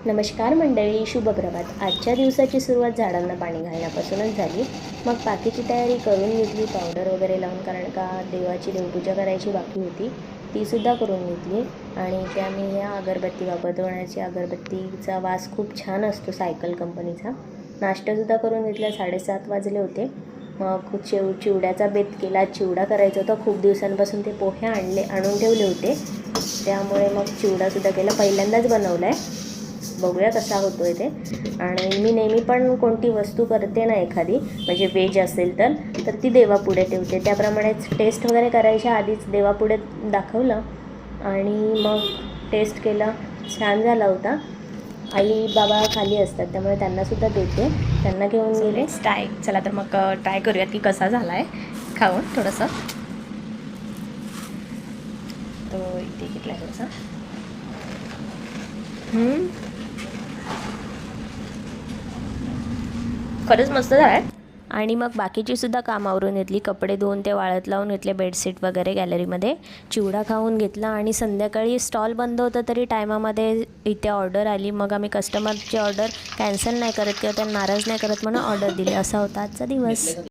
नमस्कार मंडळी, शुभप्रभात। आजच्या दिवसाची सुरुवात झाडांना पाणी घालण्यापासूनच झाली। मग बाकीची तयारी करून घेतली, पावडर वगैरे लावून, कारण का देवाची देवपूजा करायची बाकी होती, तीसुद्धा करून घेतली। आणि त्या मी ह्या अगरबत्ती वापरतो आणि अगरबत्तीचा वास खूप छान असतो, सायकल कंपनीचा। नाश्तासुद्धा करून घेतला, 7:30 वाजले होते। मग चिवड्याचा बेत केला, चिवडा करायचा होता खूप दिवसांपासून, ते पोहे आणून ठेवले होते, त्यामुळे मग चिवडासुद्धा केला, पहिल्यांदाच बनवला आहे। बघूया कसा होतो आहे ते। आणि मी नेहमी पण कोणती वस्तू करते ना एखादी, म्हणजे व्हेज असेल तर ती देवापुढे ठेवते, त्याप्रमाणेच टेस्ट वगैरे करायच्या आधीच देवापुढे दाखवलं आणि मग टेस्ट केलं, छान झाला होता। आई बाबा खाली असतात, त्यामुळे त्यांनासुद्धा देते, त्यांना घेऊन गेले। चला तर मग ट्राय करूयात की कसा झाला आहे खाऊन थोडंसं। तो इथे घेतला आहे थोडंसं। खरंच मस्त झालं आहे। आणि मग बाकीचीसुद्धा कामं आवरून घेतली, कपडे धुवून ते वाळत लावून घेतले, बेडशीट वगैरे गॅलरीमध्ये, चिवडा खाऊन घेतला। आणि संध्याकाळी स्टॉल बंद होतं तरी टायमामध्ये इथे ऑर्डर आली, मग आम्ही कस्टमरची ऑर्डर कॅन्सल नाही करत किंवा त्यांना नाराज नाही करत म्हणून ऑर्डर दिली, असा होता आजचा दिवस।